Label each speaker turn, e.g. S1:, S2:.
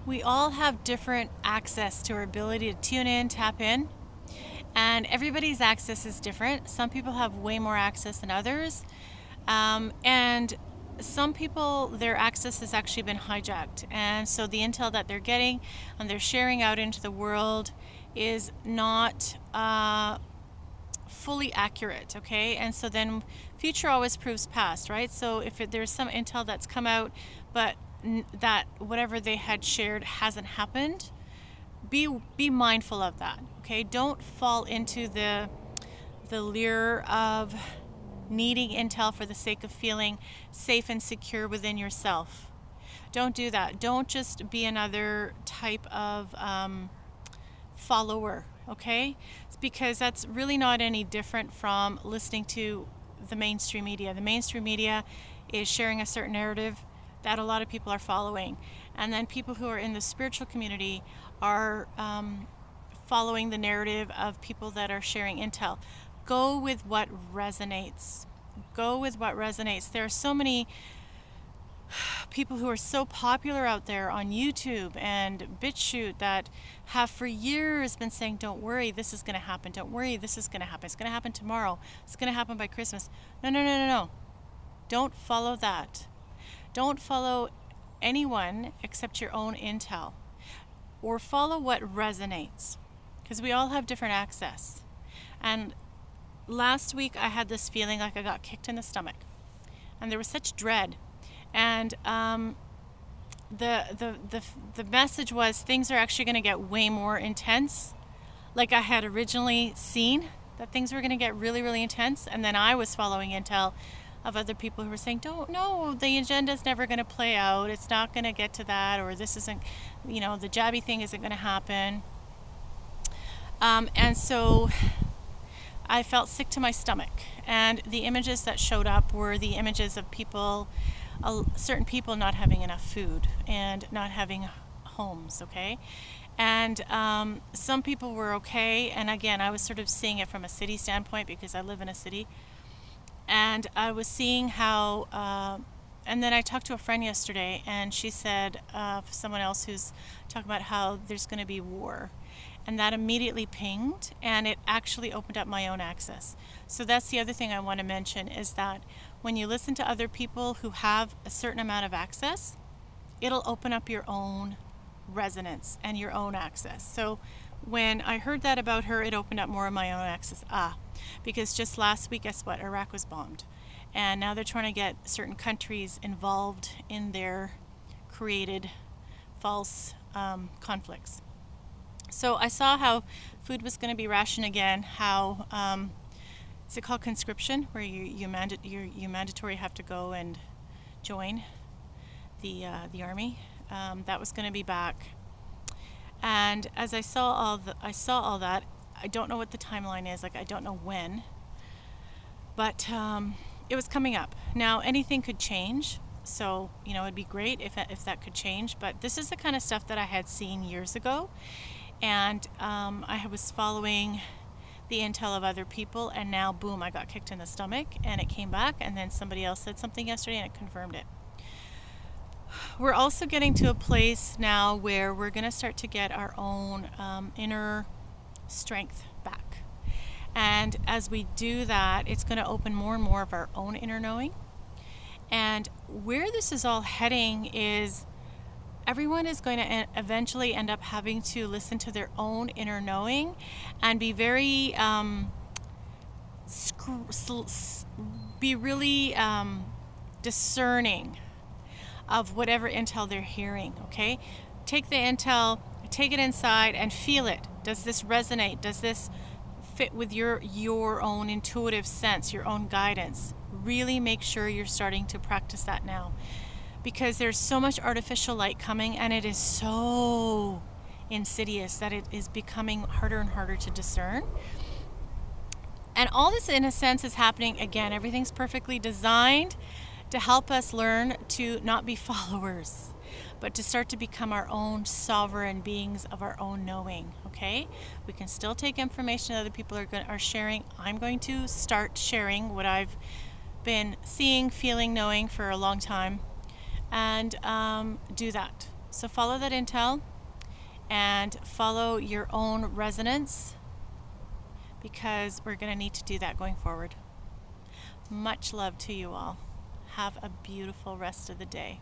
S1: We all have different access to our ability to tune in, tap in, and everybody's access is different. Some people have way more access than others, and some people, their access has actually been hijacked, and so the intel that they're getting and they're sharing out into the world is not fully accurate, okay? And so then future always proves past, right? So if there's some intel that's come out, but that whatever they had shared hasn't happened, be mindful of that, okay? Don't fall into the lure of needing intel for the sake of feeling safe and secure within yourself. Don't do that. Don't just be another type of follower, okay? It's because that's really not any different from listening to the mainstream media. The mainstream media is sharing a certain narrative that a lot of people are following. And then people who are in the spiritual community are following the narrative of people that are sharing intel. Go with what resonates. Go with what resonates. There are so many people who are so popular out there on YouTube and BitChute that have for years been saying, don't worry, this is going to happen. Don't worry, this is going to happen. It's going to happen tomorrow. It's going to happen by Christmas. No, no, no, no, no. Don't follow that. Don't follow anyone except your own intel, or follow what resonates, because we all have different access. And last week I had this feeling like I got kicked in the stomach, and there was such dread. And the message was things are actually going to get way more intense, like I had originally seen that things were going to get really, really intense. And then I was following intel of other people who were saying, don't, no, the agenda's never going to play out. It's not going to get to that, or this isn't, the jabby thing isn't going to happen. And so I felt sick to my stomach. And the images that showed up were the images of people, certain people not having enough food and not having homes, okay? And some people were okay. And again, I was sort of seeing it from a city standpoint because I live in a city. And I was seeing how, and then I talked to a friend yesterday, and she said, someone else who's talking about how there's going to be war. And that immediately pinged, and it actually opened up my own access. So that's the other thing I want to mention, is that when you listen to other people who have a certain amount of access, it'll open up your own resonance and your own access. So when I heard that about her, it opened up more of my own access. Because just last week, guess what? Iraq was bombed. And now they're trying to get certain countries involved in their created false conflicts. So I saw how food was going to be rationed again, how, is it called conscription, where you mandatory have to go and join the army. That was going to be back. And as I saw all that, I don't know what the timeline is, like I don't know when, but it was coming up. Now anything could change, so it'd be great if that could change, but this is the kind of stuff that I had seen years ago, and I was following the intel of other people, and now boom, I got kicked in the stomach, and it came back, and then somebody else said something yesterday and it confirmed it. We're also getting to a place now where we're going to start to get our own inner strength back. And as we do that, it's going to open more and more of our own inner knowing. And where this is all heading is everyone is going to eventually end up having to listen to their own inner knowing and be very discerning of whatever intel they're hearing, okay? Take the intel, take it inside and feel it. Does this resonate? Does this fit with your own intuitive sense, your own guidance? Really make sure you're starting to practice that now, because there's so much artificial light coming, and it is so insidious that it is becoming harder and harder to discern. And all this, in a sense, is happening, again, everything's perfectly designed to help us learn to not be followers, but to start to become our own sovereign beings of our own knowing, okay? We can still take information that other people are sharing. I'm going to start sharing what I've been seeing, feeling, knowing for a long time, and do that. So follow that intel and follow your own resonance, because we're going to need to do that going forward. Much love to you all. Have a beautiful rest of the day.